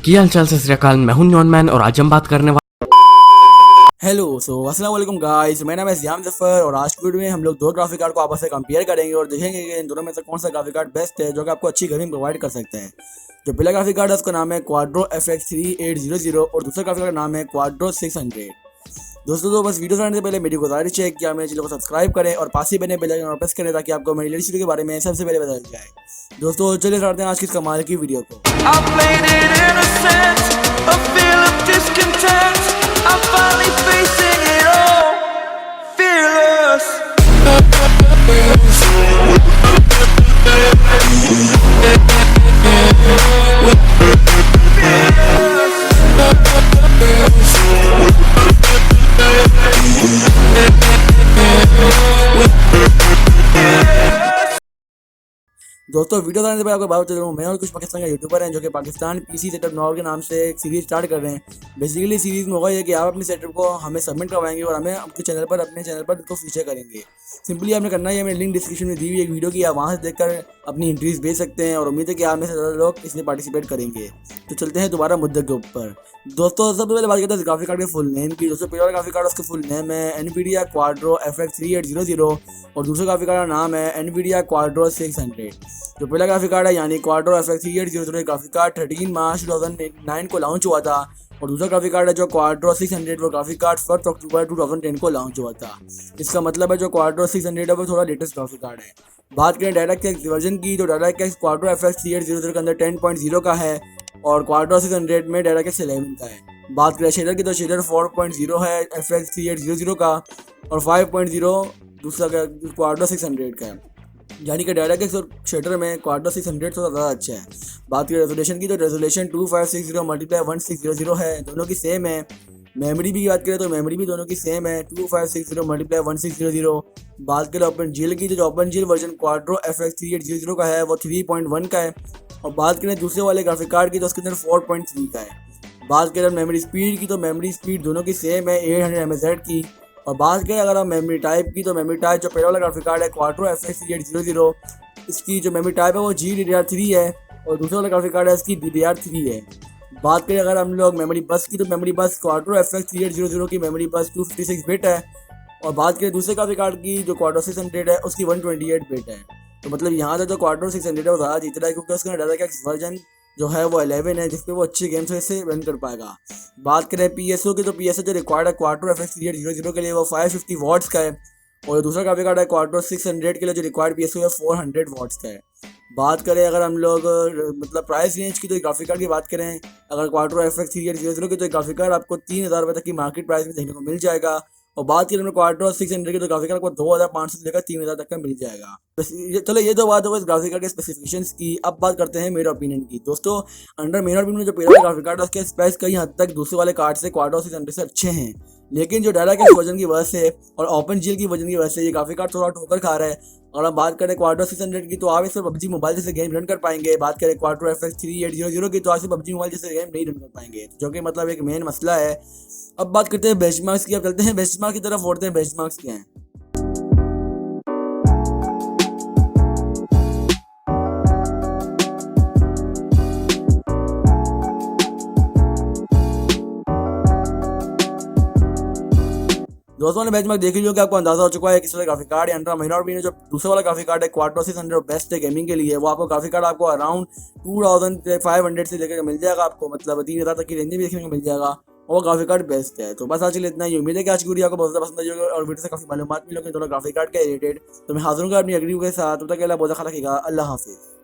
क्या हाल चाल सत श्री अकाल। मैं हूं न्योन मैन और आज हम बात करने वाले। हेलो अस्सलाम वालेकुम गाइस, मेरा नाम है ज़ियाम ज़फ़र और आज की वीडियो में हम लोग दो ग्राफिक कार्ड को आपस में कंपेयर करेंगे और देखेंगे कि इन दोनों में से कौन सा ग्राफिक कार्ड बेस्ट है जो कि आपको अच्छी गेमिंग प्रोवाइड कर सकते हैं। जो पहला ग्राफिक कार्ड है उसका नाम है क्वाड्रो FX 3800 और दूसरा ग्राफिक कार्ड का नाम है क्वाड्रो 600। दोस्तों तो बस वीडियो बनाने से पहले मेरी गुजारिश है कि आप मेरे चैनल को सब्सक्राइब करें और पास ही बने बेल आइकन प्रेस करें ताकि आपको मेरी लेटेस्ट वीडियो के बारे में सबसे पहले बताया जाए। दोस्तों चलिए करते हैं आज की इस कमाल की वीडियो को। I played it innocent, a feel of discontent. I'm finally facing it all, fearless. दोस्तों वीडियो बनाने से पहले आपको बात बता दूँ, मैं और कुछ पाकिस्तान के यूट्यूबर हैं जो कि पाकिस्तान पीसी सेटअप नॉर के नाम से एक सीरीज स्टार्ट कर रहे हैं। बेसिकली सीरीज में होगा ये कि आप अपने सेटअप को हमें सबमिट करवाएंगे और हमें अपने चैनल पर इसको फीचर करेंगे। सिंपली आपने करना है, मैंने लिंक डिस्क्रिप्शन में दी हुई एक वीडियो की, आप वहाँ से देखकर अपनी एंट्रीज भेज सकते हैं और उम्मीद है कि आप में से ज़्यादा लोग इसमें पार्टिसिपेट करेंगे। तो चलते हैं दोबारा मुद्दे के ऊपर। दोस्तों सबसे पहले बात करते हैं ग्राफिक कार्ड के फुल नेम की। दोस्तों पहला ग्राफिक कार्ड उसका फुल नेम है एनवीडिया क्वाड्रो FX 3800 और दूसरा ग्राफिक कार्ड का नाम है एनवीडिया क्वाड्रो 600। जो पहला ग्राफिक कार्ड है यानी क्वाड्रो FX 3800 ग्राफिक कार्ड 13 मार्च 2009 को लॉन्च हुआ था और दूसरा ग्राफिक कार्ड है जो क्वाड्रो 600 वो ग्राफिक कार्ड 1 अक्टूबर 2010 को लॉन्च हुआ था। इसका मतलब है जो क्वाड्रो 600 है वो थोड़ा लेटेस्ट ग्राफिक कार्ड है। बात करें डायरेक्ट वर्जन की, तो डायरेक्ट क्वाड्रो FX 3800 के अंदर 10.0 का है और क्वाड्रो 600 में डायरेक्ट 11 का है। बात करें शेडर की, तो शेडर 4.0 है FX 3800 का और 5.0 दूसरा क्वाड्रो 600 का है, यानी कि डायरेक्ट और शेडर में क्वाड्रो 600 थोड़ा ज़्यादा अच्छा है। बात करें रेजोल्यूशन की, तो रेजोल्यूशन 2560 × 1600 है, दोनों की सेम है। मेमोरी भी बात करें तो मेमोरी भी दोनों की सेम है 2560 × 1600। बात करें ओपन जीएल की, तो open GL version Quadro FX 3800 का है वो 3.1 का है और बात करें दूसरे वाले ग्राफिक कार्ड की तो उसके अंदर 4.3 का है। बात करें मेमोरी स्पीड की, तो मेमोरी स्पीड दोनों की सेम है 800 MHz की। और बात करें अगर आप मेमोरी टाइप की, तो मेमोरी टाइप जो पहला वाला ग्राफिक कार्ड है क्वाड्रो FX 3800 इसकी जो मेमोरी टाइप है वो GDDR3 है और दूसरा वाला ग्राफिक कार्ड है इसकी DDR3 है। बात करें अगर हम लोग मेमोरी बस की, तो मेमोरी बस क्वाड्रो FX 3800 की मेमोरी बस 256 बिट है और बात करें दूसरे ग्राफिक कार्ड की जो क्वाड्रो 600 है उसकी 128 बिट है। तो मतलब यहाँ से जो क्वाड्रो 600 है वो ज़्यादा जीत रहा है क्योंकि उसका डायरेक्ट वर्जन जो है वो 11 है जिसपे वो अच्छी गेम्स से रन कर पाएगा। बात करें PSO की, तो PSO जो रिक्वायर्ड है क्वाड्रो FX 3800 के लिए वो 550 वॉट्स का है और दूसरा ग्राफिक कार्ड है क्वाड्रो 600 के लिए जो रिक्वायर्ड PSO है 400 वॉट्स का है। बात करें अगर हम लोग मतलब प्राइस रेंज की, तो ग्राफिक कार्ड की बात करें अगर क्वाड्रो FX 3800 की, तो ग्राफिक कार्ड आपको 3000 रुपये तक की मार्केट प्राइस में देखने को मिल जाएगा और बात करें क्वाड्रो 600 की, तो ग्राफिक कार्ड आपको 2500 से लेकर 3000 तक का मिल जाएगा। बस चलो ये तो बात हो गई इस ग्राफिक कार्ड के स्पेसिफिकेशंस की। अब बात करते हैं मेरे ओपिनियन की। दोस्तों अंडर मेरा ओपिनियन जो पहला ग्राफिक कार्ड है उसके स्पेक्स कई हद तक दूसरे वाले कार्ड से क्वाड्रो 600 से अच्छे हैं, लेकिन जो डायरेक्ट वर्जन की वजह से और ओपन जीएल की वर्जन की वजह से ये ग्राफिक कार्ड थोड़ा ठोकर खा रहा है। और अब बात करें क्वाड्रो 600 की, तो आप इस पर PUBG मोबाइल जैसे गेम रन कर पाएंगे। बात करें क्वाड्रो FX 3800 की, तो आप PUBG मोबाइल जैसे गेम नहीं रन कर पाएंगे, जो कि मतलब एक मेन मसला है। अब बात करते हैं बेंचमार्क्स की। अब चलते हैं बेंचमार्क की तरफ, ओढ़ते हैं बेंचमार्क्स क्या हैं। दोस्तों ने बेंचमार्क देख लीजिए कि आपको अंदाजा हो चुका है किस तरह ग्राफिक कार्ड है। अंडर मेरा ओपिनियन जो दूसरा वाला ग्राफिक कार्ड है क्वाड्रो 600 बेस्ट है गेमिंग के लिए। वो आपको ग्राफिक कार्ड आपको अराउंड 2500 से लेकर मिल जाएगा, आपको मतलब 3000 तक की रेंज में देखने को मिल जाएगा और वो ग्राफिक कार्ड बेस्ट है। तो बस आज के लिए इतना ही। उम्मीद है कि आज की वीडियो आपको बहुत ज़्यादा पसंद आई होगी और वीडियो से काफ़ी मालूमात मिलोगे दोनों ग्राफिक कार्ड के रिलेटेड। तो मैं हाजिर हूँ अपनी अगली वीडियो के साथ, तब तक के लिए बहुत ख्याल रखिएगा। अल्लाह हाफिज़।